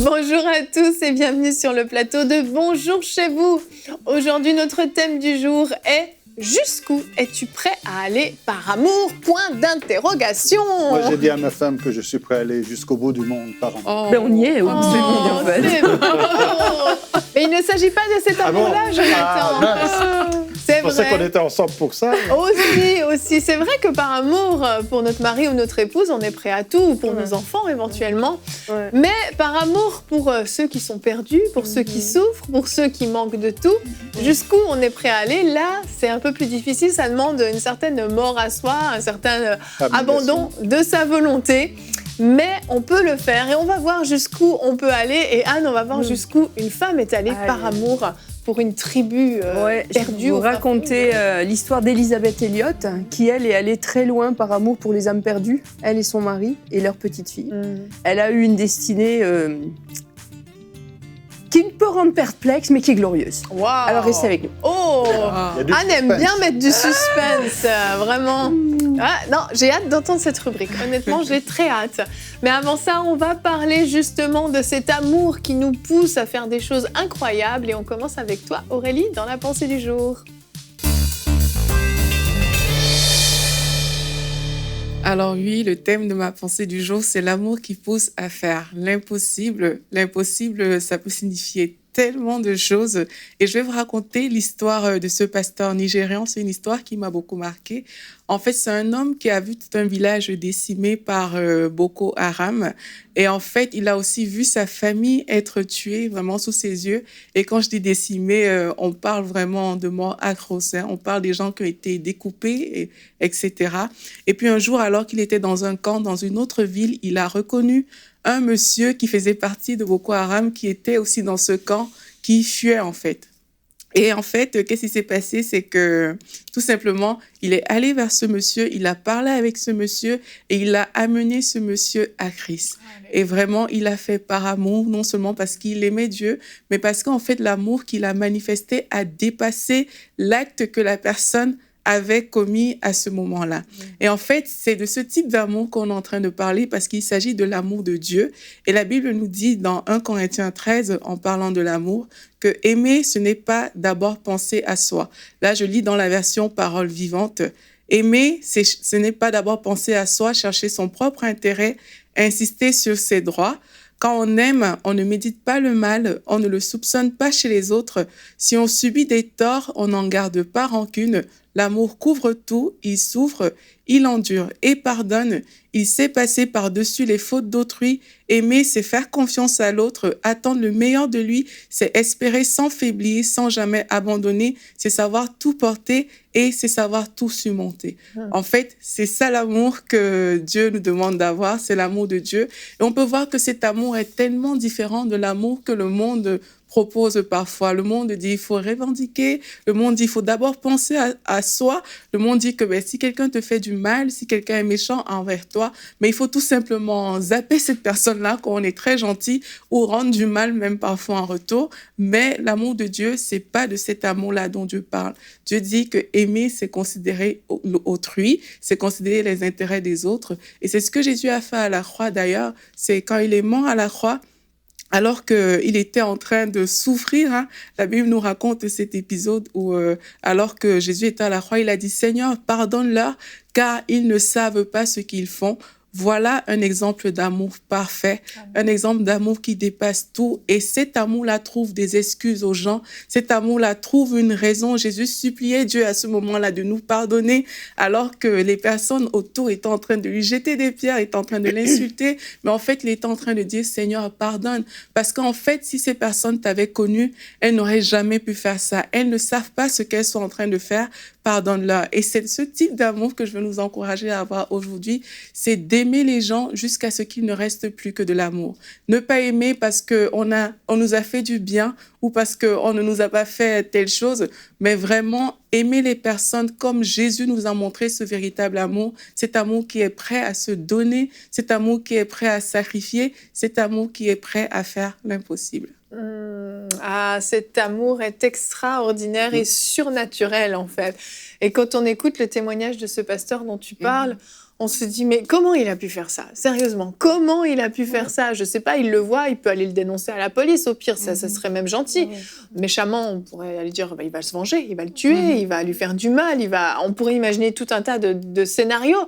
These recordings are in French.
Bonjour à tous et bienvenue sur le plateau de Bonjour chez vous. Aujourd'hui, notre thème du jour est « Jusqu'où es-tu prêt à aller par amour ?» Point d'interrogation. Moi, j'ai dit à ma femme que je suis prêt à aller jusqu'au bout du monde par amour. Ben, on y est, en fait. C'est beau. Mais il ne s'agit pas de cet amour-là, Jonathan. C'est Je pensais vrai. qu'on était ensemble pour ça. Aussi. C'est vrai que par amour pour notre mari ou notre épouse, on est prêt à tout, ou pour nos enfants éventuellement. Ouais. Mais par amour pour ceux qui sont perdus, pour ceux qui souffrent, pour ceux qui manquent de tout, jusqu'où on est prêt à aller, là, c'est un peu plus difficile. Ça demande une certaine mort à soi, un certain abandon de sa volonté. Mais on peut le faire et on va voir jusqu'où on peut aller. Et Anne, on va voir jusqu'où une femme est allée par amour pour une tribu perdue. Je vais vous raconter l'histoire d'Elisabeth Elliot, qui, elle, est allée très loin par amour pour les âmes perdues, elle et son mari et leur petite fille. Elle a eu une destinée qui peut rendre perplexe, mais qui est glorieuse. Wow. Alors, restez avec nous. Oh, Anne aime bien mettre du suspense, vraiment. Ah, non, j'ai hâte d'entendre cette rubrique. Honnêtement, j'ai très hâte. Mais avant ça, on va parler justement de cet amour qui nous pousse à faire des choses incroyables. Et on commence avec toi, Aurélie, dans la pensée du jour. Alors oui, le thème de ma pensée du jour, c'est l'amour qui pousse à faire l'impossible. L'impossible, ça peut signifier tellement de choses. Et je vais vous raconter l'histoire de ce pasteur nigérian. C'est une histoire qui m'a beaucoup marquée. En fait, c'est un homme qui a vu tout un village décimé par Boko Haram. Et en fait, il a aussi vu sa famille être tuée vraiment sous ses yeux. Et quand je dis décimé, on parle vraiment de mort atroce. On parle des gens qui ont été découpés, etc. Et puis un jour, alors qu'il était dans un camp, dans une autre ville, il a reconnu un monsieur qui faisait partie de Boko Haram, qui était aussi dans ce camp, qui fuyait en fait. Et en fait, qu'est-ce qui s'est passé? C'est que tout simplement, il est allé vers ce monsieur, il a parlé avec ce monsieur et il a amené ce monsieur à Christ. Et vraiment, il a fait par amour, non seulement parce qu'il aimait Dieu, mais parce qu'en fait, l'amour qu'il a manifesté a dépassé l'acte que la personne avait commis à ce moment-là. Et en fait, c'est de ce type d'amour qu'on est en train de parler parce qu'il s'agit de l'amour de Dieu. Et la Bible nous dit dans 1 Corinthiens 13, en parlant de l'amour, que aimer, ce n'est pas d'abord penser à soi. Là, je lis dans la version Parole vivante. Aimer, ce n'est pas d'abord penser à soi, chercher son propre intérêt, insister sur ses droits. Quand on aime, on ne médite pas le mal, on ne le soupçonne pas chez les autres. Si on subit des torts, on n'en garde pas rancune. L'amour couvre tout, il souffre, il endure et pardonne. Il sait passer par-dessus les fautes d'autrui. Aimer, c'est faire confiance à l'autre, attendre le meilleur de lui, c'est espérer sans faiblir, sans jamais abandonner, c'est savoir tout porter et c'est savoir tout surmonter. En fait, c'est ça l'amour que Dieu nous demande d'avoir, c'est l'amour de Dieu. Et on peut voir que cet amour est tellement différent de l'amour que le monde propose parfois. Le monde dit il faut revendiquer, le monde dit il faut d'abord penser à soi, le monde dit que si quelqu'un te fait du mal, si quelqu'un est méchant envers toi, mais il faut tout simplement zapper cette personne-là quand on est très gentil ou rendre du mal même parfois en retour. Mais l'amour de Dieu, c'est pas de cet amour-là dont Dieu parle. Dieu dit que aimer, c'est considérer autrui, c'est considérer les intérêts des autres. Et c'est ce que Jésus a fait à la croix d'ailleurs, c'est quand il est mort à la croix, alors qu'il était en train de souffrir, la Bible nous raconte cet épisode où, alors que Jésus était à la croix, il a dit « Seigneur, pardonne-leur, car ils ne savent pas ce qu'ils font. » Voilà un exemple d'amour parfait, un exemple d'amour qui dépasse tout. Et cet amour-là trouve des excuses aux gens. Cet amour-là trouve une raison. Jésus suppliait Dieu à ce moment-là de nous pardonner alors que les personnes autour étaient en train de lui jeter des pierres, étaient en train de l'insulter. Mais en fait, il était en train de dire, Seigneur, pardonne. Parce qu'en fait, si ces personnes t'avaient connu, elles n'auraient jamais pu faire ça. Elles ne savent pas ce qu'elles sont en train de faire pardonne-leur. Et c'est ce type d'amour que je veux nous encourager à avoir aujourd'hui, c'est d'aimer les gens jusqu'à ce qu'il ne reste plus que de l'amour. Ne pas aimer parce qu'on nous a fait du bien ou parce qu'on ne nous a pas fait telle chose, mais vraiment aimer les personnes comme Jésus nous a montré ce véritable amour, cet amour qui est prêt à se donner, cet amour qui est prêt à sacrifier, cet amour qui est prêt à faire l'impossible. Ah, cet amour est extraordinaire et surnaturel, en fait. Et quand on écoute le témoignage de ce pasteur dont tu parles, on se dit, mais comment il a pu faire ça? Sérieusement, comment il a pu faire ça? Je sais pas, il le voit, il peut aller le dénoncer à la police, au pire, ça serait même gentil. Méchamment, on pourrait aller dire, il va se venger, il va le tuer, il va lui faire du mal, on pourrait imaginer tout un tas de scénarios.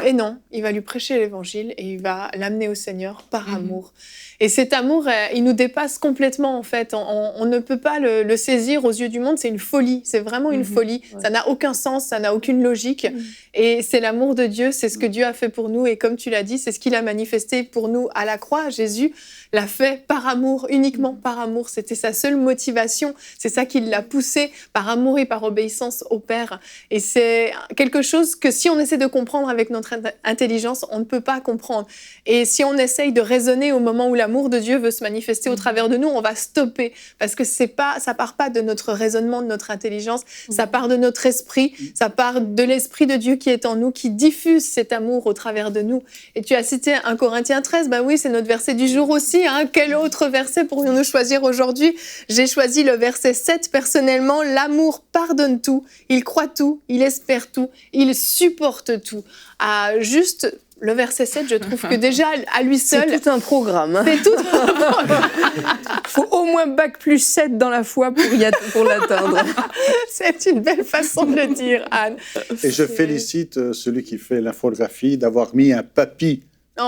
Et non, il va lui prêcher l'évangile et il va l'amener au Seigneur par amour. Et cet amour, il nous dépasse complètement, en fait. On ne peut pas le saisir aux yeux du monde. C'est une folie. C'est vraiment une folie. Ouais. Ça n'a aucun sens, ça n'a aucune logique. Et c'est l'amour de Dieu. C'est ce que Dieu a fait pour nous. Et comme tu l'as dit, c'est ce qu'il a manifesté pour nous à la croix. Jésus l'a fait par amour, uniquement par amour. C'était sa seule motivation. C'est ça qui l'a poussé par amour et par obéissance au Père. Et c'est quelque chose que si on essaie de comprendre avec notre intelligence, on ne peut pas comprendre. Et si on essaye de raisonner au moment où l'amour de Dieu veut se manifester au travers de nous, on va stopper. Parce que ça part pas de notre raisonnement, de notre intelligence. Ça part de notre esprit. Ça part de l'Esprit de Dieu qui est en nous, qui diffuse cet amour au travers de nous. Et tu as cité 1 Corinthiens 13. Ben oui, c'est notre verset du jour aussi. Quel autre verset pourrions-nous choisir aujourd'hui? J'ai choisi le verset 7 personnellement. L'amour pardonne tout, il croit tout, il espère tout, il supporte tout. Juste le verset 7, je trouve que déjà à lui seul... C'est tout un programme. C'est tout un programme. Il faut au moins bac+7 dans la foi pour l'atteindre. C'est une belle façon de le dire, Anne. Et je félicite celui qui fait l'infographie d'avoir mis un papy.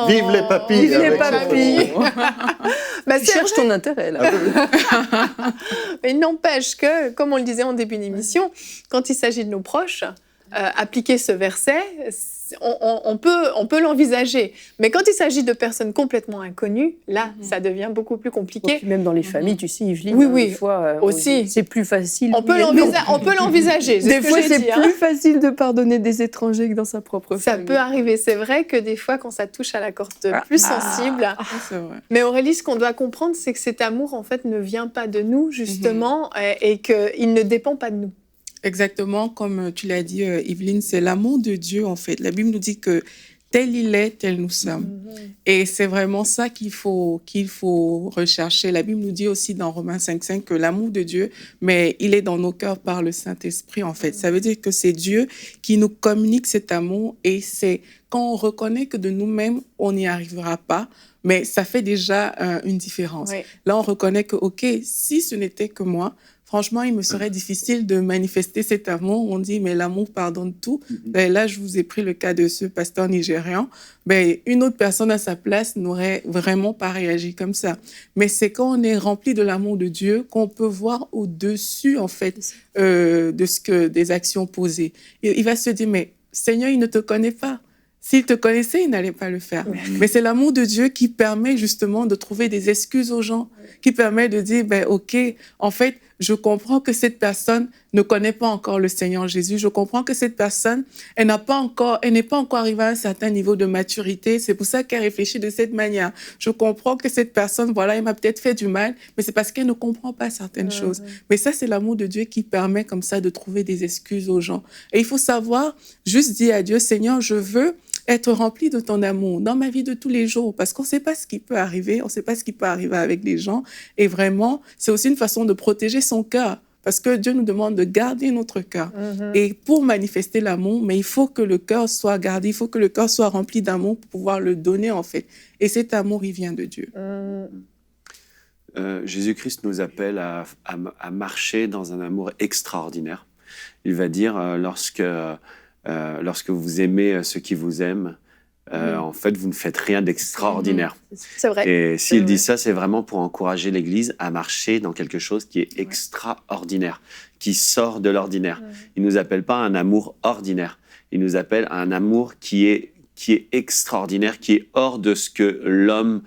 Vive les papys! Vive les papys! Tu cherches ton intérêt, là. Mais il n'empêche que, comme on le disait en début d'émission, quand il s'agit de nos proches, appliquer ce verset, on peut l'envisager. Mais quand il s'agit de personnes complètement inconnues, là, ça devient beaucoup plus compliqué. Puis même dans les familles, tu sais, Yveline, oui, des fois, aussi. C'est plus facile. On peut l'envisager. Des fois, c'est plus facile de pardonner des étrangers que dans sa propre famille. Ça peut arriver. C'est vrai que des fois, quand ça touche à la corde plus sensible... c'est vrai. Mais Aurélie, ce qu'on doit comprendre, c'est que cet amour, en fait, ne vient pas de nous, justement, et qu'il ne dépend pas de nous. Exactement, comme tu l'as dit, Yveline, c'est l'amour de Dieu, en fait. La Bible nous dit que tel il est, tel nous sommes. Et c'est vraiment ça qu'il faut rechercher. La Bible nous dit aussi dans Romains 5,5 que l'amour de Dieu, mais il est dans nos cœurs par le Saint-Esprit, en fait. Ça veut dire que c'est Dieu qui nous communique cet amour et c'est quand on reconnaît que de nous-mêmes, on n'y arrivera pas, mais ça fait déjà une différence. Oui. Là, on reconnaît que, OK, si ce n'était que moi, franchement, il me serait difficile de manifester cet amour. On dit, mais l'amour pardonne tout. Ben, là, je vous ai pris le cas de ce pasteur nigérian. Ben, une autre personne à sa place n'aurait vraiment pas réagi comme ça. Mais c'est quand on est rempli de l'amour de Dieu qu'on peut voir au-dessus, en fait, des actions posées. Il va se dire, mais Seigneur, il ne te connaît pas. S'il te connaissait, il n'allait pas le faire. Mais c'est l'amour de Dieu qui permet justement de trouver des excuses aux gens, qui permet de dire, ben, OK, en fait, je comprends que cette personne ne connaît pas encore le Seigneur Jésus. Je comprends que cette personne, elle n'est pas encore arrivée à un certain niveau de maturité. C'est pour ça qu'elle réfléchit de cette manière. Je comprends que cette personne, voilà, elle m'a peut-être fait du mal, mais c'est parce qu'elle ne comprend pas certaines choses. Mais ça, c'est l'amour de Dieu qui permet comme ça de trouver des excuses aux gens. Et il faut savoir juste dire à Dieu, Seigneur, je veux être rempli de ton amour dans ma vie de tous les jours, parce qu'on ne sait pas ce qui peut arriver, on ne sait pas ce qui peut arriver avec les gens. Et vraiment, c'est aussi une façon de protéger son cœur, parce que Dieu nous demande de garder notre cœur. Et pour manifester l'amour, mais il faut que le cœur soit gardé, il faut que le cœur soit rempli d'amour pour pouvoir le donner, en fait. Et cet amour, il vient de Dieu. Jésus-Christ nous appelle à marcher dans un amour extraordinaire. Il va dire, lorsque vous aimez ceux qui vous aiment, en fait, vous ne faites rien d'extraordinaire. C'est vrai. Et s'il dit ça, c'est vraiment pour encourager l'Église à marcher dans quelque chose qui est extraordinaire, qui sort de l'ordinaire. Il ne nous appelle pas à un amour ordinaire. Il nous appelle à un amour qui est extraordinaire, qui est hors de ce que l'homme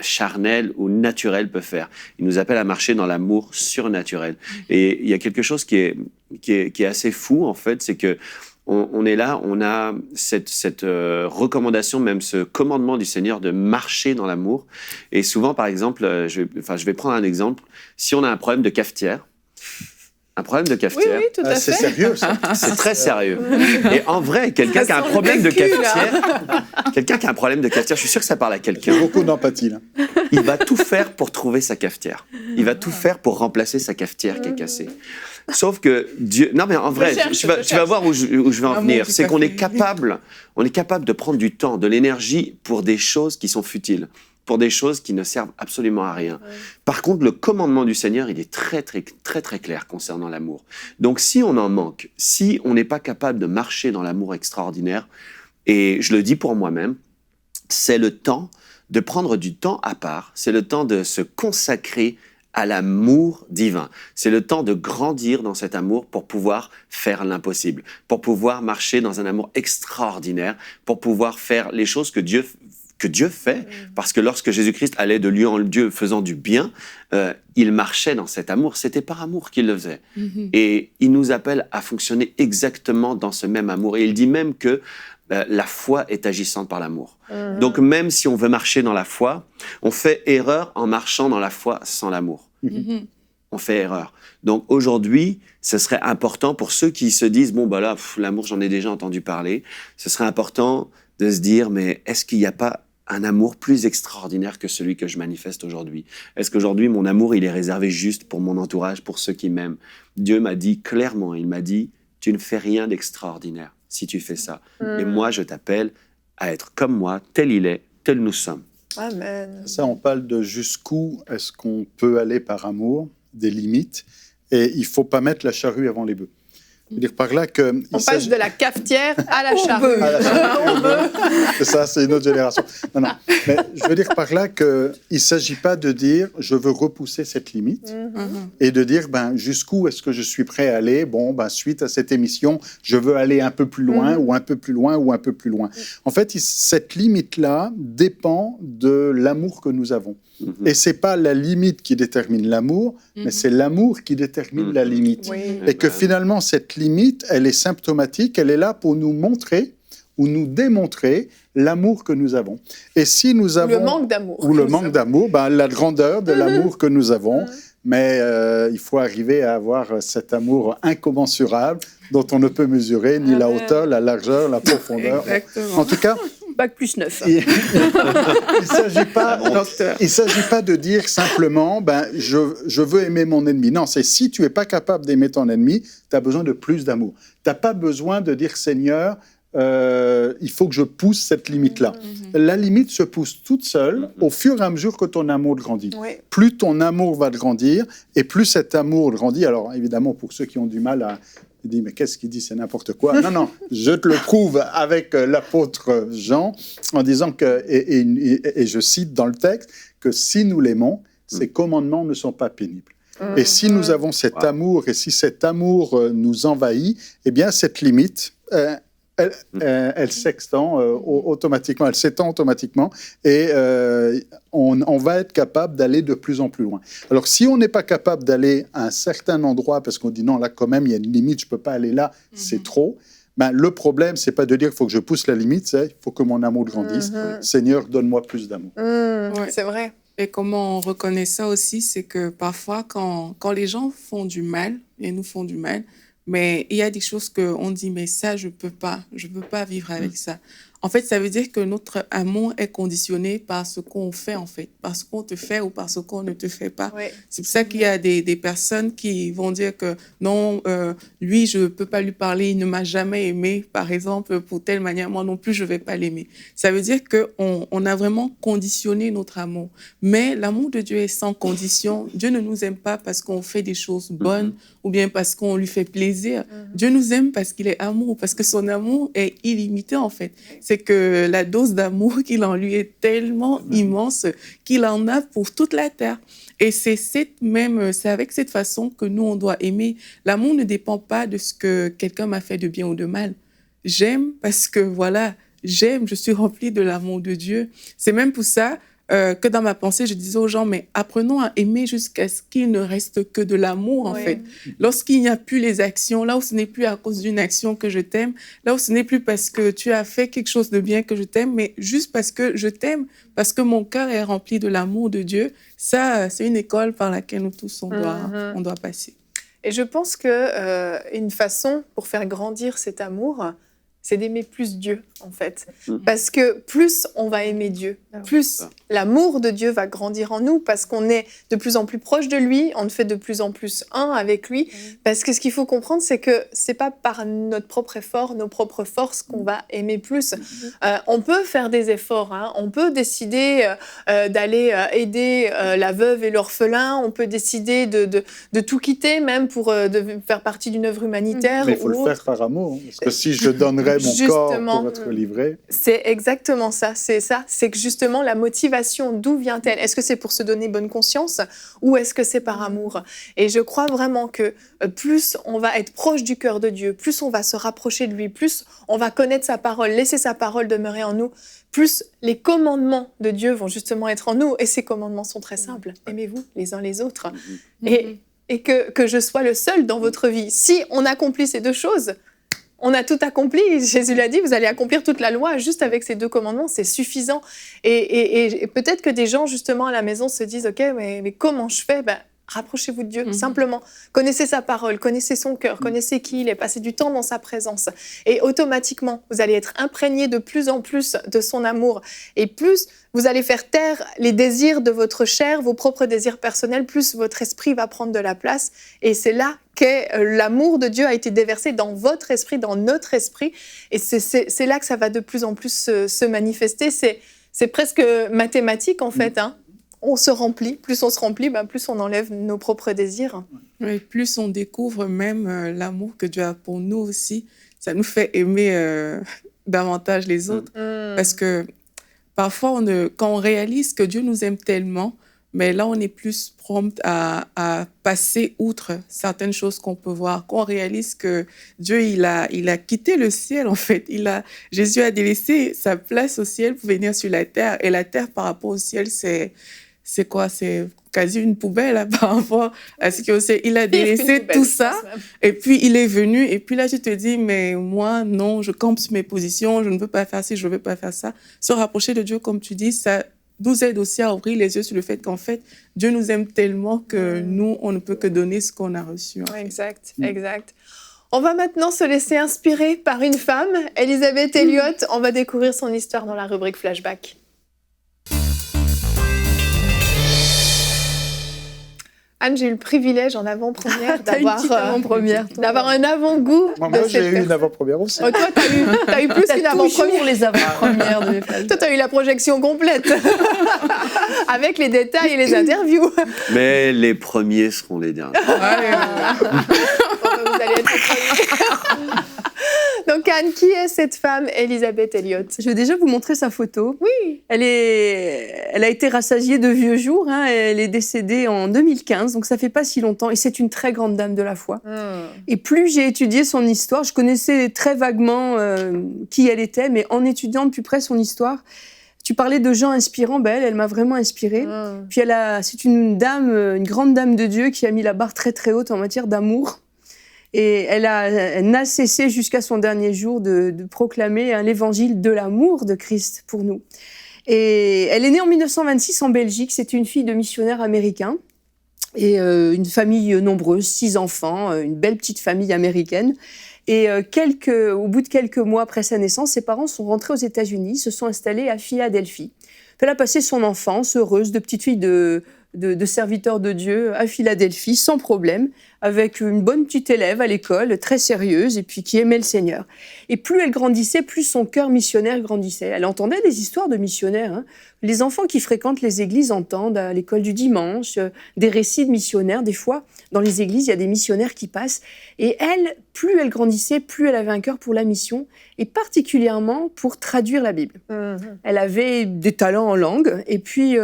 charnel ou naturel peut faire. Il nous appelle à marcher dans l'amour surnaturel. Et il y a quelque chose qui est qui est assez fou, en fait, c'est que on est là, on a cette recommandation, même ce commandement du Seigneur de marcher dans l'amour. Et souvent, par exemple, je vais prendre un exemple. Si on a un problème de cafetière, Oui, tout à fait. C'est sérieux, ça. c'est très sérieux. Et en vrai, quelqu'un qui a un problème de cafetière, je suis sûr que ça parle à quelqu'un. Beaucoup d'empathie, là. Il va tout faire pour trouver sa cafetière. Il va tout faire pour remplacer sa cafetière qui est cassée. Sauf que Dieu... Non, mais en vrai, tu vas voir où je vais en venir. C'est qu'on est capable de prendre du temps, de l'énergie pour des choses qui sont futiles, pour des choses qui ne servent absolument à rien. Ouais. Par contre, le commandement du Seigneur, il est très, très, très, très clair concernant l'amour. Donc, si on en manque, si on n'est pas capable de marcher dans l'amour extraordinaire, et je le dis pour moi-même, c'est le temps de prendre du temps à part, c'est le temps de se consacrer à l'amour divin. C'est le temps de grandir dans cet amour pour pouvoir faire l'impossible, pour pouvoir marcher dans un amour extraordinaire, pour pouvoir faire les choses que Dieu fait, parce que lorsque Jésus-Christ allait de lieu en lieu faisant du bien, il marchait dans cet amour. C'était par amour qu'il le faisait. Et il nous appelle à fonctionner exactement dans ce même amour. Et il dit même que la foi est agissante par l'amour. Donc même si on veut marcher dans la foi, on fait erreur en marchant dans la foi sans l'amour. On fait erreur. Donc aujourd'hui, ce serait important pour ceux qui se disent « Bon, bah là, l'amour, j'en ai déjà entendu parler », ce serait important de se dire « Mais est-ce qu'il n'y a pas un amour plus extraordinaire que celui que je manifeste aujourd'hui? Est-ce qu'aujourd'hui, mon amour, il est réservé juste pour mon entourage, pour ceux qui m'aiment ?» Dieu m'a dit clairement, il m'a dit « Tu ne fais rien d'extraordinaire si tu fais ça. Et moi, je t'appelle à être comme moi, tel il est, tel nous sommes. » Amen. Ça, on parle de jusqu'où est-ce qu'on peut aller par amour, des limites, et il ne faut pas mettre la charrue avant les bœufs. Je veux dire par là que... On passe de la cafetière à la charrue. C'est ça, c'est une autre génération. Non, mais je veux dire par là qu'il ne s'agit pas de dire « je veux repousser cette limite et de dire jusqu'où est-ce que je suis prêt à aller. Bon, suite à cette émission, je veux aller un peu plus loin ou un peu plus loin ou un peu plus loin. » En fait, cette limite-là dépend de l'amour que nous avons. Et ce n'est pas la limite qui détermine l'amour, mais c'est l'amour qui détermine la limite. Oui. Et que finalement, cette limite, elle est symptomatique, elle est là pour nous montrer ou nous démontrer l'amour que nous avons. Et si nous avons... Ou le manque d'amour. Ou le manque d'amour, la grandeur de l'amour que nous avons. Mais il faut arriver à avoir cet amour incommensurable dont on ne peut mesurer ni la hauteur, la largeur, la profondeur. Exactement. En tout cas... Bac plus 9. Il ne s'agit pas de dire simplement je veux aimer mon ennemi. Non, c'est si tu n'es pas capable d'aimer ton ennemi, tu as besoin de plus d'amour. Tu n'as pas besoin de dire Seigneur, il faut que je pousse cette limite-là. La limite se pousse toute seule au fur et à mesure que ton amour grandit. Oui. Plus ton amour va grandir et plus cet amour grandit. Alors évidemment, pour ceux qui ont du mal à... Il dit, mais qu'est-ce qu'il dit? C'est n'importe quoi. Non, je te le prouve avec l'apôtre Jean en disant que, et je cite dans le texte, que si nous l'aimons, ses commandements ne sont pas pénibles. Et si nous avons cet amour, et si cet amour nous envahit, eh bien, cette limite, elle s'étend automatiquement, elle s'étend automatiquement, et on va être capable d'aller de plus en plus loin. Alors, si on n'est pas capable d'aller à un certain endroit, parce qu'on dit non, là, quand même, il y a une limite, je ne peux pas aller là, c'est trop, le problème, ce n'est pas de dire qu'il faut que je pousse la limite, c'est il faut que mon amour grandisse. Seigneur, donne-moi plus d'amour. C'est vrai. Et comment on reconnaît ça aussi, c'est que parfois, quand les gens font du mal, et nous font du mal, mais il y a des choses qu'on dit, mais ça, je peux pas vivre avec ça. En fait, ça veut dire que notre amour est conditionné par ce qu'on fait, en fait, par ce qu'on te fait ou par ce qu'on ne te fait pas. Oui. C'est pour ça qu'il y a des personnes qui vont dire que non, lui, je peux pas lui parler, il ne m'a jamais aimé, par exemple, pour telle manière, moi non plus, je vais pas l'aimer. Ça veut dire qu'on a vraiment conditionné notre amour. Mais l'amour de Dieu est sans condition. Dieu ne nous aime pas parce qu'on fait des choses bonnes ou bien parce qu'on lui fait plaisir. Dieu nous aime parce qu'il est amour, parce que son amour est illimité, en fait. C'est que la dose d'amour qu'il en lui est tellement immense qu'il en a pour toute la terre. Et c'est avec cette façon que nous, on doit aimer. L'amour ne dépend pas de ce que quelqu'un m'a fait de bien ou de mal. J'aime parce que, voilà, j'aime, je suis remplie de l'amour de Dieu. C'est même pour ça, que dans ma pensée, je disais aux gens, mais apprenons à aimer jusqu'à ce qu'il ne reste que de l'amour, en fait. Lorsqu'il n'y a plus les actions, là où ce n'est plus à cause d'une action que je t'aime, là où ce n'est plus parce que tu as fait quelque chose de bien que je t'aime, mais juste parce que je t'aime, parce que mon cœur est rempli de l'amour de Dieu. Ça, c'est une école par laquelle nous tous, on doit passer. Et je pense qu'une façon pour faire grandir cet amour, c'est d'aimer plus Dieu, en fait. Parce que plus on va aimer Dieu, plus l'amour de Dieu va grandir en nous, parce qu'on est de plus en plus proche de lui, on fait de plus en plus un avec lui. Parce que ce qu'il faut comprendre, c'est que c'est pas par notre propre effort, nos propres forces qu'on va aimer plus. On peut faire des efforts, hein. On peut décider d'aller aider la veuve et l'orphelin, on peut décider de tout quitter, même pour de faire partie d'une œuvre humanitaire. Mais il faut le faire par amour, parce que si je donnerais mon corps pour être livré... C'est exactement ça, c'est que justement la motivation, d'où vient-elle? Est-ce que c'est pour se donner bonne conscience ou est-ce que c'est par amour? Et je crois vraiment que plus on va être proche du cœur de Dieu, plus on va se rapprocher de lui, plus on va connaître sa parole, laisser sa parole demeurer en nous, plus les commandements de Dieu vont justement être en nous. Et ces commandements sont très simples. Aimez-vous les uns les autres. Et que je sois le seul dans votre vie. Si on accomplit ces deux choses, on a tout accompli. Jésus l'a dit, vous allez accomplir toute la loi juste avec ces deux commandements, c'est suffisant. Et peut-être que des gens, justement, à la maison se disent « Ok, mais comment je fais ?» Rapprochez-vous de Dieu, simplement. Connaissez sa parole, connaissez son cœur, connaissez qui il est, passez du temps dans sa présence. Et automatiquement, vous allez être imprégné de plus en plus de son amour. Et plus vous allez faire taire les désirs de votre chair, vos propres désirs personnels, plus votre esprit va prendre de la place. Et c'est là que l'amour de Dieu a été déversé dans votre esprit, dans notre esprit. Et c'est là que ça va de plus en plus se manifester. C'est presque mathématique, en fait, hein. On se remplit, plus on se remplit, plus on enlève nos propres désirs. Et plus on découvre même l'amour que Dieu a pour nous aussi, ça nous fait aimer davantage les autres. Parce que parfois, quand on réalise que Dieu nous aime tellement, mais là, on est plus prompt à passer outre certaines choses qu'on peut voir. Quand on réalise que Dieu, il a quitté le ciel, en fait. Jésus a délaissé sa place au ciel pour venir sur la terre. Et la terre, par rapport au ciel, c'est quoi? C'est quasi une poubelle là, par rapport à ce qu'il sait. Il a délaissé tout ça et puis il est venu. Et puis là, je te dis, mais moi, non, je campe sur mes positions, je ne veux pas faire ci, je ne veux pas faire ça. Se rapprocher de Dieu, comme tu dis, ça nous aide aussi à ouvrir les yeux sur le fait qu'en fait, Dieu nous aime tellement que nous, on ne peut que donner ce qu'on a reçu. Exact. On va maintenant se laisser inspirer par une femme, Elisabeth Elliot. On va découvrir son histoire dans la rubrique Flashback. Anne, j'ai eu le privilège en avant-première d'avoir un avant-goût. Moi, j'ai eu une avant-première aussi. Oh, toi, t'as eu plus qu'une avant-première. Toujours les avant-premières de mes femmes. Toi, t'as eu la projection complète, avec les détails et les interviews. Mais les premiers seront les derniers. Vous allez être les premiers. Donc Anne, qui est cette femme, Elisabeth Elliot? Je vais déjà vous montrer sa photo. Oui. Elle a été rassasiée de vieux jours. Hein. Elle est décédée en 2015, donc ça fait pas si longtemps. Et c'est une très grande dame de la foi. Et plus j'ai étudié son histoire, je connaissais très vaguement qui elle était, mais en étudiant de plus près son histoire, tu parlais de gens inspirants, elle m'a vraiment inspirée. Puis c'est une grande dame de Dieu qui a mis la barre très très haute en matière d'amour. Et elle n'a cessé jusqu'à son dernier jour de proclamer l'évangile de l'amour de Christ pour nous. Et elle est née en 1926 en Belgique. C'était une fille de missionnaire américain. Et une famille nombreuse, 6 enfants, une belle petite famille américaine. Et au bout de quelques mois après sa naissance, ses parents sont rentrés aux États-Unis, se sont installés à Philadelphie. Elle a passé son enfance heureuse de petite fille de serviteur de Dieu à Philadelphie, sans problème, avec une bonne petite élève à l'école, très sérieuse, et puis qui aimait le Seigneur. Et plus elle grandissait, plus son cœur missionnaire grandissait. Elle entendait des histoires de missionnaires. Hein. Les enfants qui fréquentent les églises entendent à l'école du dimanche des récits de missionnaires. Des fois, dans les églises, il y a des missionnaires qui passent. Et elle, plus elle grandissait, plus elle avait un cœur pour la mission, et particulièrement pour traduire la Bible. Elle avait des talents en langue, et puis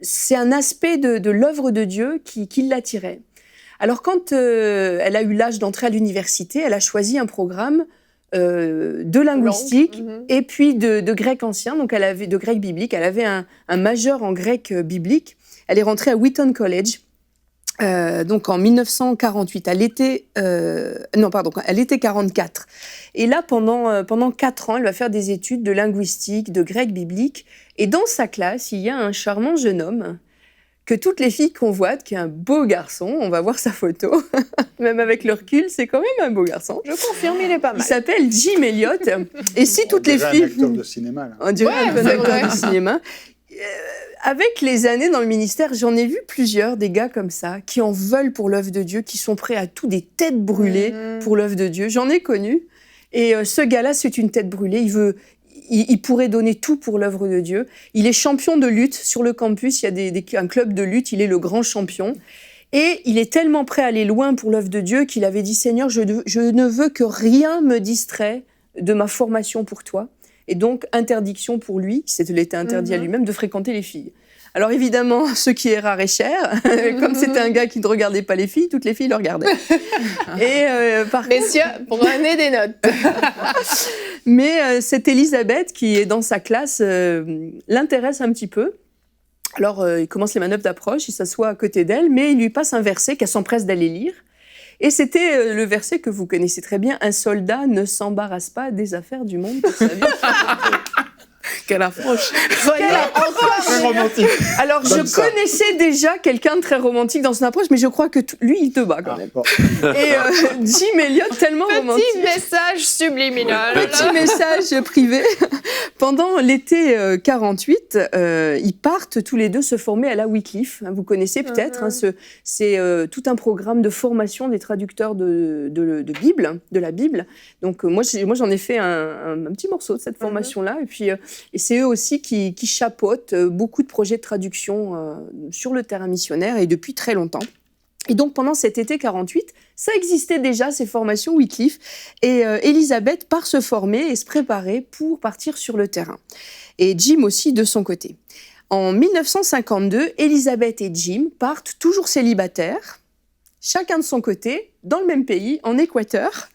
c'est un aspect de l'œuvre de Dieu qui l'attirait. Alors quand elle a eu l'âge d'entrer à l'université, elle a choisi un programme de linguistique et puis de grec ancien, donc elle avait de grec biblique. Elle avait un majeur en grec biblique. Elle est rentrée à Wheaton College, donc en 1948, à l'été 44. Et là, pendant 4 ans, elle va faire des études de linguistique, de grec biblique. Et dans sa classe, il y a un charmant jeune homme que toutes les filles convoitent, qui est un beau garçon. On va voir sa photo. Même avec le recul, c'est quand même un beau garçon. Je confirme, il est pas mal. Il s'appelle Jim Elliot. Et si toutes les filles... un acteur de cinéma, là. On dirait un acteur de cinéma. Avec les années dans le ministère, j'en ai vu plusieurs, des gars comme ça, qui en veulent pour l'œuvre de Dieu, qui sont prêts à tout, des têtes brûlées pour l'œuvre de Dieu. J'en ai connu. Et ce gars-là, c'est une tête brûlée. Il pourrait donner tout pour l'œuvre de Dieu. Il est champion de lutte sur le campus. Il y a un club de lutte. Il est le grand champion. Et il est tellement prêt à aller loin pour l'œuvre de Dieu qu'il avait dit « Seigneur, je ne veux que rien me distrait de ma formation pour toi. » Et donc, interdiction pour lui, il était interdit à lui-même de fréquenter les filles. Alors évidemment, ce qui est rare est cher. Comme c'était un gars qui ne regardait pas les filles, toutes les filles le regardaient. Et messieurs, prenez des notes. Mais cette Élisabeth qui est dans sa classe l'intéresse un petit peu. Alors il commence les manœuvres d'approche, il s'assoit à côté d'elle, mais il lui passe un verset qu'elle s'empresse d'aller lire. Et c'était le verset que vous connaissez très bien, « Un soldat ne s'embarrasse pas des affaires du monde pour sa vie. » Quelle approche! Très romantique. Alors, je connaissais déjà quelqu'un de très romantique dans son approche, mais je crois que lui, il te bat quand même. Bon. Et Jim Elliot, tellement romantique. Petit message subliminal. Petit message privé. Pendant l'été 48, ils partent tous les deux se former à la Wycliffe. Vous connaissez peut-être. C'est tout un programme de formation des traducteurs de la Bible. Donc, moi j'en ai fait un petit morceau de cette formation-là. Et puis, et c'est eux aussi qui chapeautent beaucoup de projets de traduction sur le terrain missionnaire et depuis très longtemps. Et donc, pendant cet été 48, ça existait déjà, ces formations Wycliffe. Et Élisabeth part se former et se préparer pour partir sur le terrain. Et Jim aussi de son côté. En 1952, Élisabeth et Jim partent toujours célibataires, chacun de son côté, dans le même pays, en Équateur,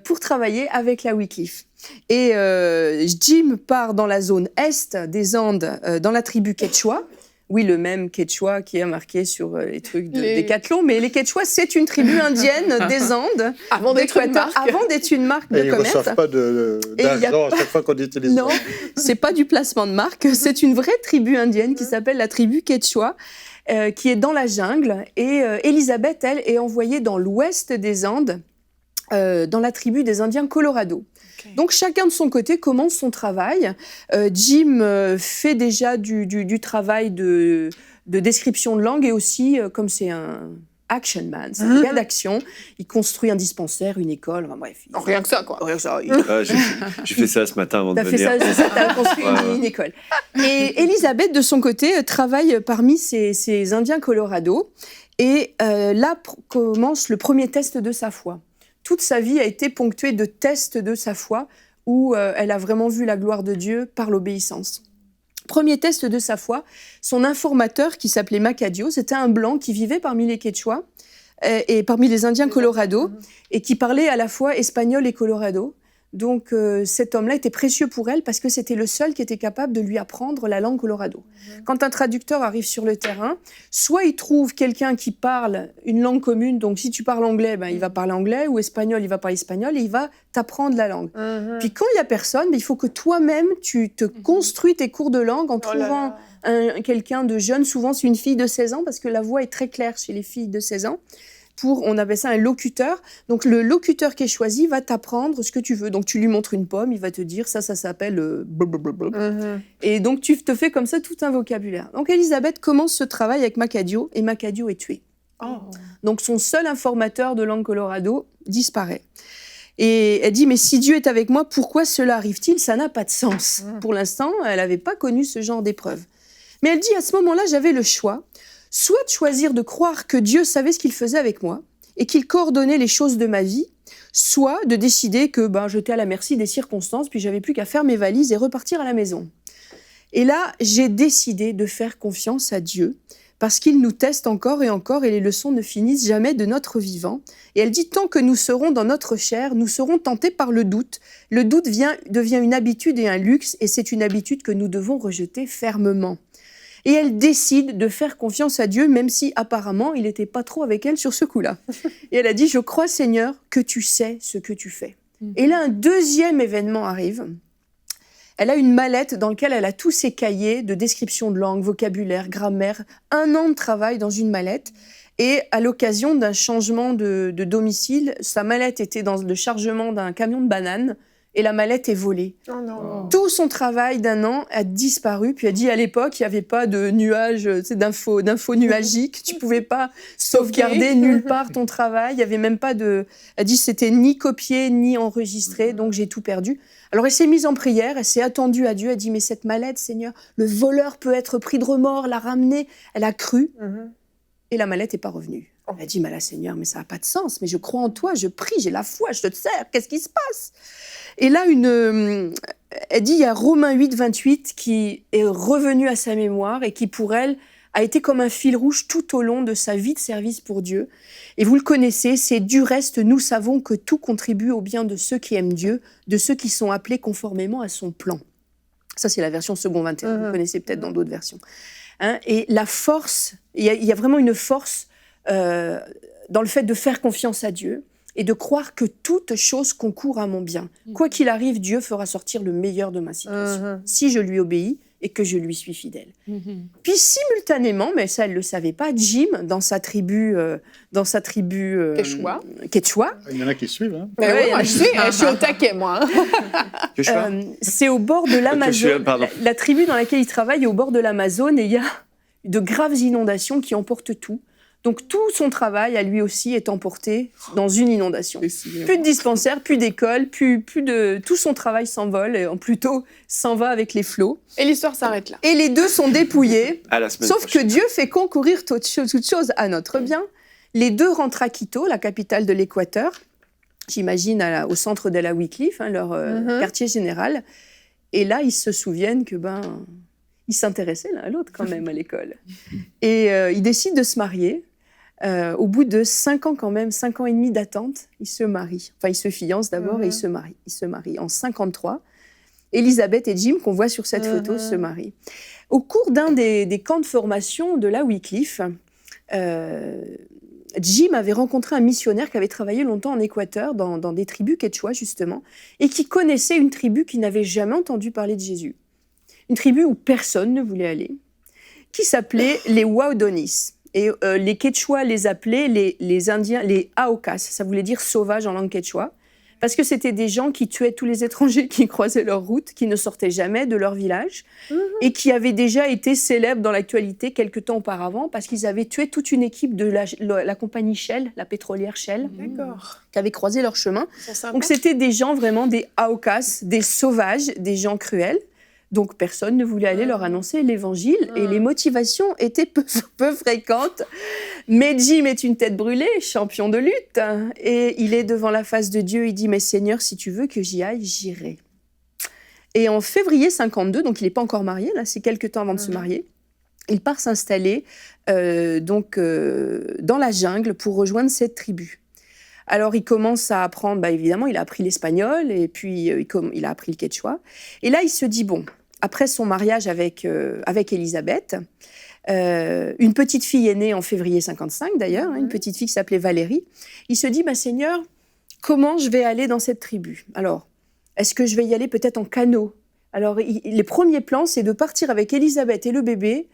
pour travailler avec la Wycliffe. Et Jim part dans la zone est des Andes, dans la tribu Quechua. Oui, le même Quechua qui est marqué sur les trucs de Décathlon. Mais les Quechua, c'est une tribu indienne des Andes. Avant d'être une marque. Avant d'être une marque de commerce. Et ils ne reçoivent pas d'argent à chaque fois qu'on utilise. Non, c'est pas du placement de marque. C'est une vraie tribu indienne qui s'appelle la tribu Quechua, qui est dans la jungle. Et Élisabeth, elle, est envoyée dans l'ouest des Andes, dans la tribu des Indiens Colorado. Donc, chacun de son côté commence son travail. Jim fait déjà du travail de description de langue et aussi, comme c'est un action man, c'est un gars d'action, il construit un dispensaire, une école, enfin, bref. Rien que ça, quoi. Rien que ça. J'ai fait ça ce matin avant de venir. T'as fait ça, t'as construit une école. Et Élisabeth, de son côté, travaille parmi ces Indiens Colorado. Et là commence le premier test de sa foi. Toute sa vie a été ponctuée de tests de sa foi où elle a vraiment vu la gloire de Dieu par l'obéissance. Premier test de sa foi, son informateur qui s'appelait Macadio, c'était un blanc qui vivait parmi les Quechua et parmi les Indiens Colorado et qui parlait à la fois espagnol et colorado. Donc cet homme-là était précieux pour elle parce que c'était le seul qui était capable de lui apprendre la langue colorado. Quand un traducteur arrive sur le terrain, soit il trouve quelqu'un qui parle une langue commune, donc si tu parles anglais, il va parler anglais, ou espagnol, il va parler espagnol, et il va t'apprendre la langue. Puis quand il n'y a personne, il faut que toi-même, tu te construis tes cours de langue en trouvant quelqu'un de jeune. Souvent, c'est une fille de 16 ans, parce que la voix est très claire chez les filles de 16 ans. On appelle ça un locuteur. Donc, le locuteur qui est choisi va t'apprendre ce que tu veux. Donc, tu lui montres une pomme, il va te dire ça s'appelle blablabla. Et donc, tu te fais comme ça tout un vocabulaire. Donc, Élisabeth commence ce travail avec Macadio et Macadio est tué. Donc, son seul informateur de langue colorado disparaît. Et elle dit, mais si Dieu est avec moi, pourquoi cela arrive-t-il? Ça n'a pas de sens. Pour l'instant, elle n'avait pas connu ce genre d'épreuve. Mais elle dit, à ce moment-là, j'avais le choix. Soit de choisir de croire que Dieu savait ce qu'il faisait avec moi et qu'il coordonnait les choses de ma vie, soit de décider que j'étais à la merci des circonstances, puis j'avais plus qu'à faire mes valises et repartir à la maison. Et là, j'ai décidé de faire confiance à Dieu parce qu'il nous teste encore et encore et les leçons ne finissent jamais de notre vivant. Et elle dit, tant que nous serons dans notre chair, nous serons tentés par le doute. Le doute devient une habitude et un luxe et c'est une habitude que nous devons rejeter fermement. Et elle décide de faire confiance à Dieu, même si apparemment il n'était pas trop avec elle sur ce coup-là. Et elle a dit, je crois Seigneur que tu sais ce que tu fais. Et là, un deuxième événement arrive. Elle a une mallette dans laquelle elle a tous ses cahiers de description de langue, vocabulaire, grammaire, 1 an de travail dans une mallette. Et à l'occasion d'un changement de domicile, sa mallette était dans le chargement d'un camion de bananes et la mallette est volée. Oh non. Tout son travail d'1 an a disparu. Puis elle dit, à l'époque, il n'y avait pas de nuages, d'infos nuagiques. Tu ne pouvais pas sauvegarder nulle part ton travail. Il n'y avait même pas de... Elle dit, c'était ni copié, ni enregistré, donc j'ai tout perdu. Alors elle s'est mise en prière, elle s'est attendue à Dieu, elle dit, mais cette mallette, Seigneur, le voleur peut être pris de remords, la ramener. Elle a cru, et la mallette n'est pas revenue. Elle a dit, mais là, Seigneur, mais ça n'a pas de sens, mais je crois en toi, je prie, j'ai la foi, je te sers, qu'est-ce qui se passe? Et là, elle dit, il y a Romains 8, 28 qui est revenu à sa mémoire et qui, pour elle, a été comme un fil rouge tout au long de sa vie de service pour Dieu. Et vous le connaissez, c'est du reste, nous savons que tout contribue au bien de ceux qui aiment Dieu, de ceux qui sont appelés conformément à son plan. Ça, c'est la version second 21, vous connaissez peut-être dans d'autres versions. Hein, et la force, il y a vraiment une force dans le fait de faire confiance à Dieu et de croire que toute chose concourt à mon bien. Quoi qu'il arrive, Dieu fera sortir le meilleur de ma situation, si je lui obéis et que je lui suis fidèle. Puis simultanément, mais ça elle le savait pas, Jim dans sa tribu Quechua. Il y en a qui suivent. Hein. Ouais, moi, je suis au taquet, moi. C'est au bord de l'Amazone. La tribu dans laquelle il travaille est au bord de l'Amazone et il y a de graves inondations qui emportent tout. Donc tout son travail, à lui aussi, est emporté dans une inondation. Plus de dispensaire, plus d'école, plus de... Tout son travail s'envole, et plutôt s'en va avec les flots. Et l'histoire s'arrête là. Et les deux sont dépouillés. Sauf prochaine. que Dieu fait concourir toute chose à notre bien. Les deux rentrent à Quito, la capitale de l'Équateur. J'imagine au centre de la Wycliffe, hein, leur quartier général. Et là, ils se souviennent que ils s'intéressaient l'un à l'autre quand même à l'école. Et ils décident de se marier. Au bout de 5 ans quand même, 5 ans et demi d'attente, ils se marient. Enfin, ils se fiancent d'abord et ils se marient. Ils se marient en 53. Elisabeth et Jim, qu'on voit sur cette photo, se marient. Au cours d'un des camps de formation de la Wycliffe, Jim avait rencontré un missionnaire qui avait travaillé longtemps en Équateur, dans des tribus quechua justement, et qui connaissait une tribu qui n'avait jamais entendu parler de Jésus. Une tribu où personne ne voulait aller, qui s'appelait les Waudonis. Et les Quechua les appelaient les Indiens, les Aokas, ça voulait dire sauvages en langue quechua, parce que c'était des gens qui tuaient tous les étrangers qui croisaient leur route, qui ne sortaient jamais de leur village, et qui avaient déjà été célèbres dans l'actualité quelque temps auparavant, parce qu'ils avaient tué toute une équipe de la compagnie Shell, la pétrolière Shell, qui avait croisé leur chemin. Donc c'était des gens vraiment des Aokas, des sauvages, des gens cruels. Donc, personne ne voulait aller leur annoncer l'évangile et les motivations étaient peu fréquentes. Mais Jim est une tête brûlée, champion de lutte. Et il est devant la face de Dieu, il dit « Mais Seigneur, si tu veux que j'y aille, j'irai. » Et en février 52, donc il n'est pas encore marié, là, c'est quelques temps avant de se marier, il part s'installer dans la jungle pour rejoindre cette tribu. Alors, il commence à apprendre, évidemment, il a appris l'espagnol et puis il a appris le quechua. Et là, il se dit, bon, après son mariage avec Elisabeth, une petite fille est née en février 55 d'ailleurs, une petite fille qui s'appelait Valérie, il se dit, Seigneur, comment je vais aller dans cette tribu? Alors, est-ce que je vais y aller peut-être en canot? Alors, les premiers plans, c'est de partir avec Elisabeth et le bébé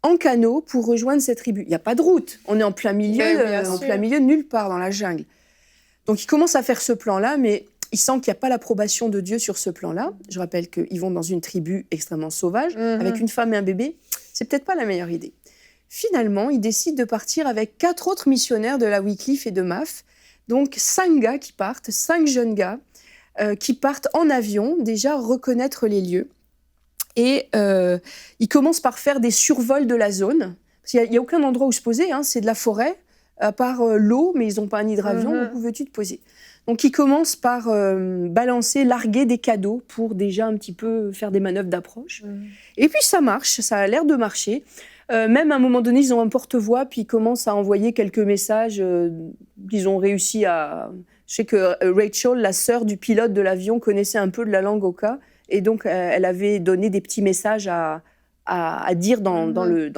en canot pour rejoindre cette tribu. Il n'y a pas de route, on est en plein milieu de nulle part dans la jungle. Donc, il commence à faire ce plan-là, mais il sent qu'il n'y a pas l'approbation de Dieu sur ce plan-là. Je rappelle qu'ils vont dans une tribu extrêmement sauvage, avec une femme et un bébé. C'est peut-être pas la meilleure idée. Finalement, il décide de partir avec 4 autres missionnaires de la Wycliffe et de MAF. Donc, 5 gars qui partent, 5 jeunes gars qui partent en avion, déjà reconnaître les lieux. Et ils commencent par faire des survols de la zone. Parce qu'il n'y a aucun endroit où se poser, hein, c'est de la forêt. À part l'eau, mais ils n'ont pas un hydravion, donc où veux-tu te poser? Donc, ils commencent par larguer des cadeaux pour déjà un petit peu faire des manœuvres d'approche. Et puis, ça marche, ça a l'air de marcher. Même à un moment donné, ils ont un porte-voix, puis ils commencent à envoyer quelques messages qu'ils ont réussi à... Je sais que Rachel, la sœur du pilote de l'avion, connaissait un peu de la langue Oka, et donc elle avait donné des petits messages à dire dans le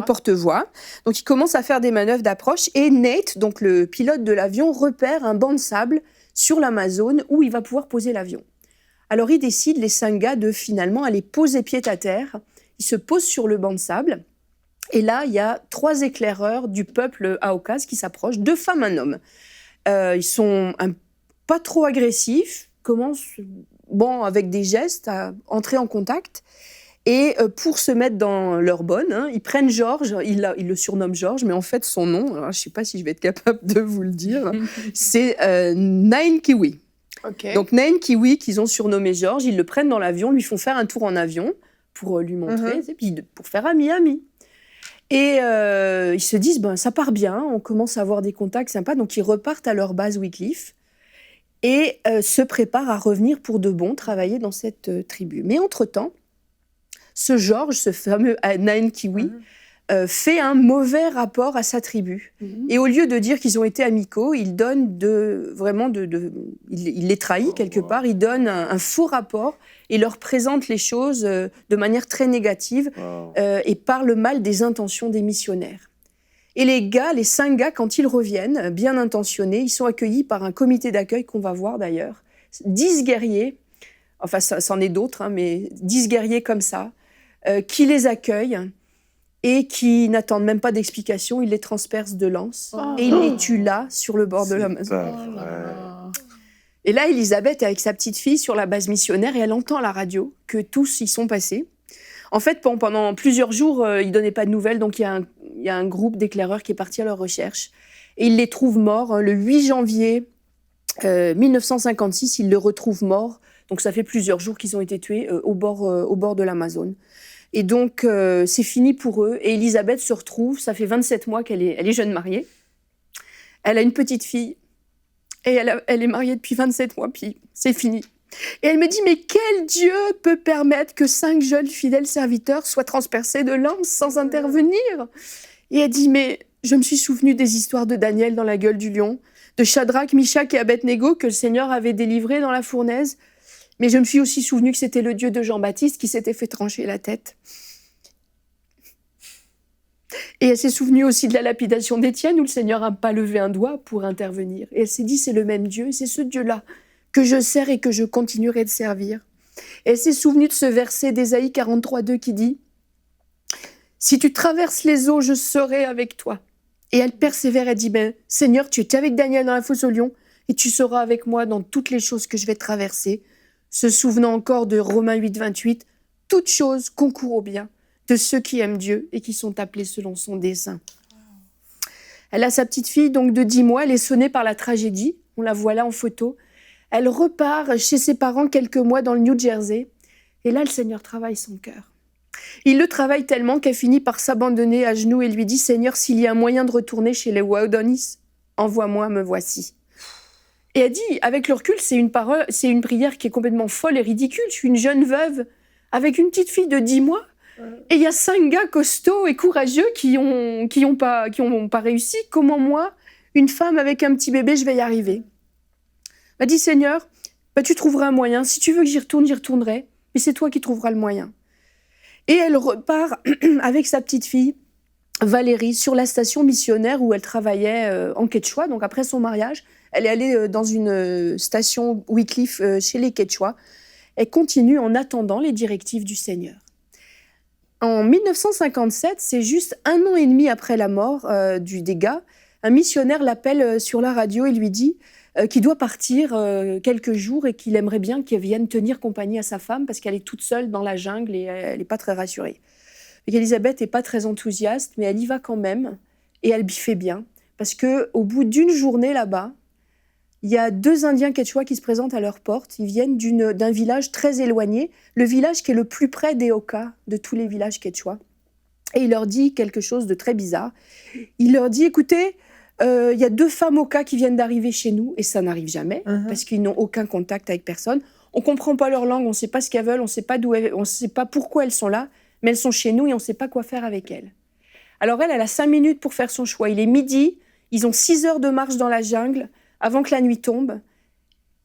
porte-voix. Donc ils commencent à faire des manœuvres d'approche, et Nate, donc le pilote de l'avion, repère un banc de sable sur l'Amazone où il va pouvoir poser l'avion. Alors ils décident, les 5 gars, de finalement aller poser pied à terre. Ils se posent sur le banc de sable, et là, il y a 3 éclaireurs du peuple Aokaz qui s'approchent, 2 femmes, 1 homme. Ils sont pas trop agressifs, commencent avec des gestes à entrer en contact, et pour se mettre dans leur bonne, ils prennent Georges, ils le surnomment Georges, mais en fait son nom, alors, je ne sais pas si je vais être capable de vous le dire, c'est Nain Kiwi. Okay. Donc Nain Kiwi, qu'ils ont surnommé Georges, ils le prennent dans l'avion, lui font faire un tour en avion pour lui montrer, et puis pour faire ami. Et ils se disent, ça part bien, on commence à avoir des contacts sympas, donc ils repartent à leur base Wycliffe et se préparent à revenir pour de bon travailler dans cette tribu. Mais entre-temps, ce Georges, ce fameux Nain Kiwi, fait un mauvais rapport à sa tribu. Et au lieu de dire qu'ils ont été amicaux, il donne il les trahit quelque part, il donne un faux rapport et leur présente les choses de manière très négative et parle mal des intentions des missionnaires. Et les 5 gars, quand ils reviennent, bien intentionnés, ils sont accueillis par un comité d'accueil qu'on va voir d'ailleurs. 10 guerriers, enfin c'en est d'autres, mais 10 guerriers comme ça, qui les accueillent et qui n'attendent même pas d'explication, ils les transpercent de lances et ils les tuent là, sur le bord de l'Amazone. Et là, Élisabeth est avec sa petite fille sur la base missionnaire et elle entend à la radio que tous y sont passés. En fait, pendant plusieurs jours, ils ne donnaient pas de nouvelles, donc il y a un groupe d'éclaireurs qui est parti à leur recherche. Et ils les trouvent morts. Le 8 janvier 1956, ils les retrouvent morts. Donc ça fait plusieurs jours qu'ils ont été tués au bord de l'Amazone. Et donc, c'est fini pour eux. Et Élisabeth se retrouve, ça fait 27 mois qu'elle est jeune mariée. Elle a une petite fille. Et elle est mariée depuis 27 mois, puis c'est fini. Et elle me dit, mais quel Dieu peut permettre que 5 jeunes fidèles serviteurs soient transpercés de lances sans intervenir? Et elle dit, mais je me suis souvenue des histoires de Daniel dans la gueule du lion, de Shadrach, Mishak et Abednego que le Seigneur avait délivrés dans la fournaise. Mais je me suis aussi souvenue que c'était le Dieu de Jean-Baptiste qui s'était fait trancher la tête. Et elle s'est souvenue aussi de la lapidation d'Étienne où le Seigneur n'a pas levé un doigt pour intervenir. Et elle s'est dit, c'est le même Dieu, c'est ce Dieu-là que je sers et que je continuerai de servir. Et elle s'est souvenue de ce verset d'Ésaïe 43:2 qui dit « Si tu traverses les eaux, je serai avec toi. » Et elle persévère, elle dit « Seigneur, tu étais avec Daniel dans la fosse aux lions et tu seras avec moi dans toutes les choses que je vais traverser. » Se souvenant encore de Romains 8:28, « Toutes choses concourent au bien de ceux qui aiment Dieu et qui sont appelés selon son dessein. » Elle a sa petite fille donc de 10 mois, elle est sonnée par la tragédie, on la voit là en photo. Elle repart chez ses parents quelques mois dans le New Jersey. Et là, le Seigneur travaille son cœur. Il le travaille tellement qu'elle finit par s'abandonner à genoux et lui dit « Seigneur, s'il y a un moyen de retourner chez les Waodonis, envoie-moi, me voici. » Et elle dit, avec le recul, c'est une prière qui est complètement folle et ridicule. Je suis une jeune veuve avec une petite fille de 10 mois. Et il y a 5 gars costauds et courageux qui ont pas réussi. Comment moi, une femme avec un petit bébé, je vais y arriver? Elle m'a dit, Seigneur, tu trouveras un moyen. Si tu veux que j'y retourne, j'y retournerai. Mais c'est toi qui trouveras le moyen. Et elle repart avec sa petite fille, Valérie, sur la station missionnaire où elle travaillait en Quechua. Donc après son mariage, elle est allée dans une station Wycliffe chez les Quechua. Elle continue en attendant les directives du Seigneur. En 1957, c'est juste 1 an et demi après la mort des gars, un missionnaire l'appelle sur la radio et lui dit qu'il doit partir quelques jours et qu'il aimerait bien qu'il vienne tenir compagnie à sa femme parce qu'elle est toute seule dans la jungle et elle n'est pas très rassurée. Élisabeth n'est pas très enthousiaste, mais elle y va quand même et elle fait bien parce qu'au bout d'une journée là-bas, il y a 2 Indiens Quechua qui se présentent à leur porte. Ils viennent d'un village très éloigné, le village qui est le plus près des Oka, de tous les villages Quechua. Et il leur dit quelque chose de très bizarre. Il leur dit, écoutez, il y a 2 femmes Oka qui viennent d'arriver chez nous, et ça n'arrive jamais, parce qu'ils n'ont aucun contact avec personne. On ne comprend pas leur langue, on ne sait pas ce qu'elles veulent, on ne sait pas pourquoi elles sont là, mais elles sont chez nous et on ne sait pas quoi faire avec elles. Alors elle a 5 minutes pour faire son choix. Il est midi, ils ont 6 heures de marche dans la jungle avant que la nuit tombe.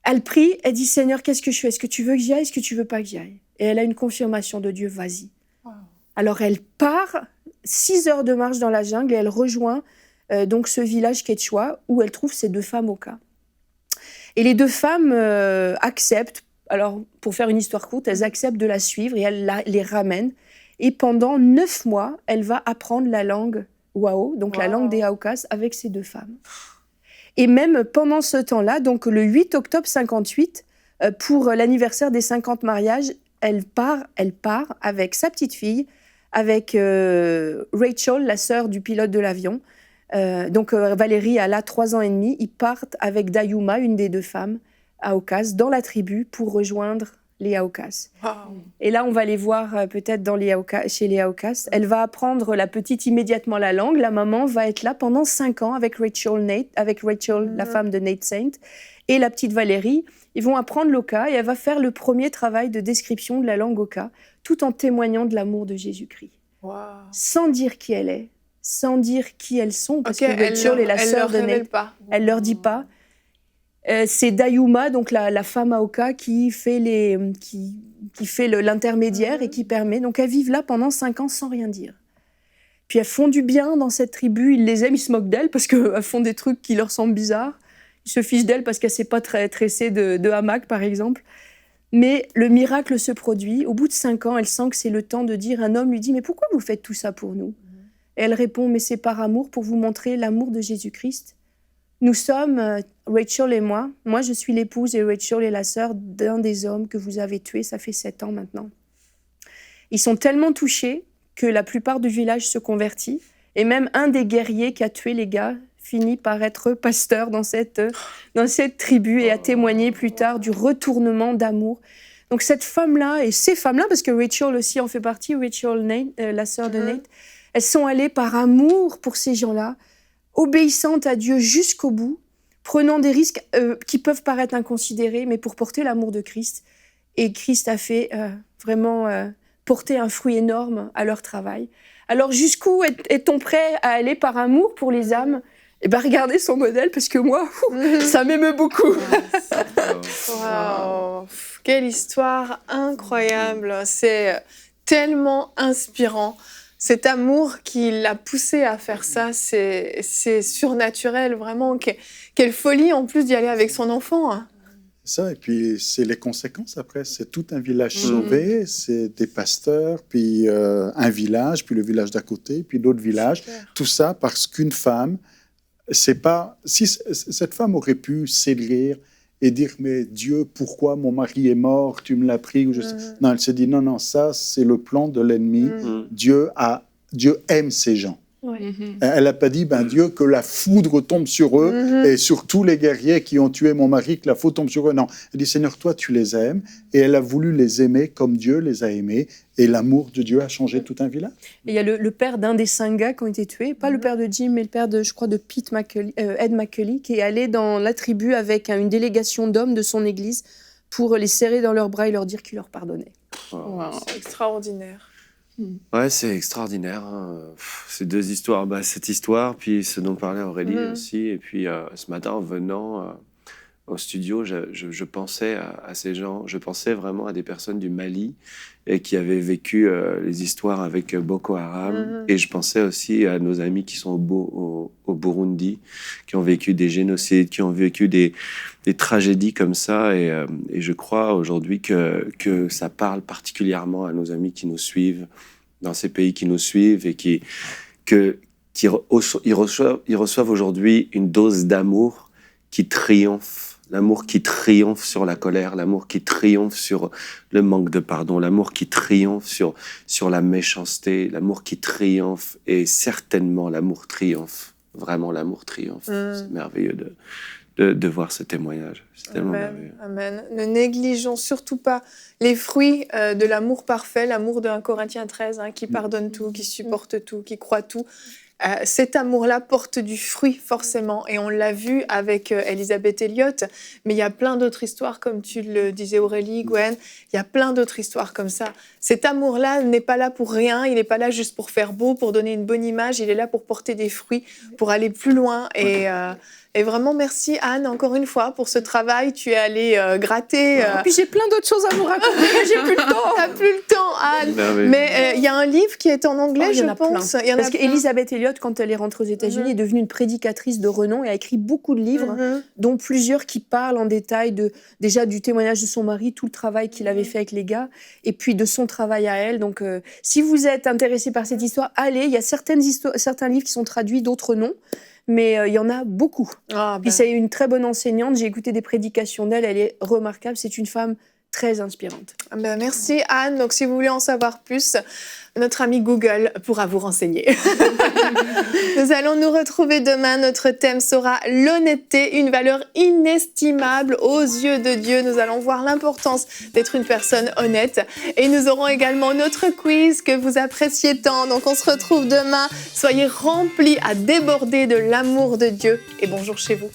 Elle prie, elle dit « Seigneur, qu'est-ce que je fais? Est-ce que tu veux que j'y aille? Est-ce que tu veux pas que j'y aille ?» Et elle a une confirmation de Dieu, vas-y. Wow. Alors elle part, 6 heures de marche dans la jungle et elle rejoint donc ce village Quechua où elle trouve ces 2 femmes Auca. Et les 2 femmes acceptent, alors pour faire une histoire courte, elles acceptent de la suivre et elle les ramène. Et pendant 9 mois, elle va apprendre la langue Wao, donc la langue des Aucas, avec ces 2 femmes. Et même pendant ce temps-là, donc le 8 octobre 58, pour l'anniversaire des 50 mariages, elle part avec sa petite fille, avec Rachel, la sœur du pilote de l'avion. Donc Valérie, elle a 3 ans et demi. Ils partent avec Dayuma, une des 2 femmes, Aucas, dans la tribu pour rejoindre les Aucas. Wow. Et là, on va les voir peut-être chez les Aucas. Elle va apprendre la petite immédiatement la langue. La maman va être là pendant 5 ans avec Rachel, la femme de Nate Saint, et la petite Valérie. Ils vont apprendre l'Auca et elle va faire le premier travail de description de la langue Auca, tout en témoignant de l'amour de Jésus-Christ. Wow. Sans dire qui elle est, sans dire qui elles sont, parce que Rachel est la sœur de Nate. Elle leur dit pas. C'est Dayuma, donc la femme Auca, qui fait l'intermédiaire et qui permet. Donc elles vivent là pendant 5 ans sans rien dire. Puis elles font du bien dans cette tribu. Ils les aiment, ils se moquent d'elles parce qu'elles font des trucs qui leur semblent bizarres. Ils se fichent d'elles parce qu'elles ne savent pas tresser de hamac, par exemple. Mais le miracle se produit. Au bout de 5 ans, elle sent que c'est le temps de dire. Un homme lui dit « Mais pourquoi vous faites tout ça pour nous ?» Et elle répond « Mais c'est par amour, pour vous montrer l'amour de Jésus-Christ. Nous sommes, Rachel et moi je suis l'épouse et Rachel est la sœur d'un des hommes que vous avez tué, ça fait 7 ans maintenant. » Ils sont tellement touchés que la plupart du village se convertit et même un des guerriers qui a tué les gars finit par être pasteur dans cette tribu et a témoigné plus tard du retournement d'amour. Donc cette femme-là et ces femmes-là, parce que Rachel aussi en fait partie, Rachel Nate, la sœur de Nate, elles sont allées par amour pour ces gens-là, obéissantes à Dieu jusqu'au bout, prenant des risques qui peuvent paraître inconsidérés, mais pour porter l'amour de Christ. Et Christ a fait vraiment porter un fruit énorme à leur travail. Alors jusqu'où est-on prêt à aller par amour pour les âmes? Eh bien, regardez son modèle, parce que moi, ça m'émeut beaucoup. Wow. Quelle histoire incroyable. C'est tellement inspirant. Cet amour qui l'a poussé à faire ça, c'est surnaturel, vraiment. Quelle folie, en plus, d'y aller avec son enfant. Hein. Ça, et puis c'est les conséquences après. C'est tout un village sauvé, c'est des pasteurs, puis un village, puis le village d'à côté, puis d'autres villages. Super. Tout ça parce qu'une femme, c'est pas... Si cette femme aurait pu s'élire et dire « Mais Dieu, pourquoi mon mari est mort? Tu me l'as pris ?» Non, elle s'est dit « Non, ça, c'est le plan de l'ennemi. Dieu aime ces gens. » Elle n'a pas dit Dieu, que la foudre tombe sur eux et sur tous les guerriers qui ont tué mon mari, que la foudre tombe sur eux. Non, elle dit Seigneur, toi tu les aimes, et elle a voulu les aimer comme Dieu les a aimés, et l'amour de Dieu a changé tout un village. Il y a le père d'un des 5 gars qui ont été tués, pas le père de Jim, mais le père de, je crois, de Ed McCully, qui est allé dans la tribu avec une délégation d'hommes de son église pour les serrer dans leurs bras et leur dire qu'il leur pardonnait. Wow. C'est extraordinaire. Ouais, c'est extraordinaire. Hein. Ces 2 histoires, cette histoire, puis ce dont parlait Aurélie aussi. Et puis ce matin, en venant au studio, je pensais à ces gens. Je pensais vraiment à des personnes du Mali et qui avaient vécu les histoires avec Boko Haram. Et je pensais aussi à nos amis qui sont au Burundi, qui ont vécu des génocides, qui ont vécu des tragédies comme ça. Et je crois aujourd'hui que ça parle particulièrement à nos amis qui nous suivent, dans ces pays qui nous suivent et qui reçoivent aujourd'hui une dose d'amour qui triomphe. L'amour qui triomphe sur la colère, l'amour qui triomphe sur le manque de pardon, l'amour qui triomphe sur la méchanceté, l'amour qui triomphe, et certainement l'amour triomphe. Vraiment, l'amour triomphe. C'est merveilleux de voir ce témoignage. C'est tellement merveilleux. Amen. Ne négligeons surtout pas les fruits de l'amour parfait, l'amour de 1 Corinthiens 13, qui pardonne tout, qui supporte tout, qui croit tout. cet amour-là porte du fruit forcément. Et on l'a vu avec Elisabeth Elliot, mais il y a plein d'autres histoires, comme tu le disais Aurélie, Gwen, il y a plein d'autres histoires comme ça. Cet amour-là n'est pas là pour rien, il n'est pas là juste pour faire beau, pour donner une bonne image, il est là pour porter des fruits, pour aller plus loin. Et vraiment, merci Anne, encore une fois, pour ce travail. Tu es allée gratter. Et puis j'ai plein d'autres choses à vous raconter, mais j'ai plus le temps. T'as plus le temps, Anne. Mais il y a un livre qui est en anglais, je pense. Parce qu'Elisabeth Elliot, quand elle est rentrée aux États-Unis, est devenue une prédicatrice de renom et a écrit beaucoup de livres, dont plusieurs qui parlent en détail déjà du témoignage de son mari, tout le travail qu'il avait fait avec les gars, et puis de son travail à elle. Donc, si vous êtes intéressé par cette histoire, allez. Il y a certains livres qui sont traduits, d'autres non. Mais il y en a beaucoup. Puis c'est une très bonne enseignante. J'ai écouté des prédications d'elle. Elle est remarquable. C'est une femme très inspirante. Merci Anne. Donc si vous voulez en savoir plus, notre ami Google pourra vous renseigner. Nous allons nous retrouver demain. Notre thème sera l'honnêteté, une valeur inestimable aux yeux de Dieu. Nous allons voir l'importance d'être une personne honnête. Et nous aurons également notre quiz que vous appréciez tant. Donc on se retrouve demain. Soyez remplis à déborder de l'amour de Dieu. Et bonjour chez vous.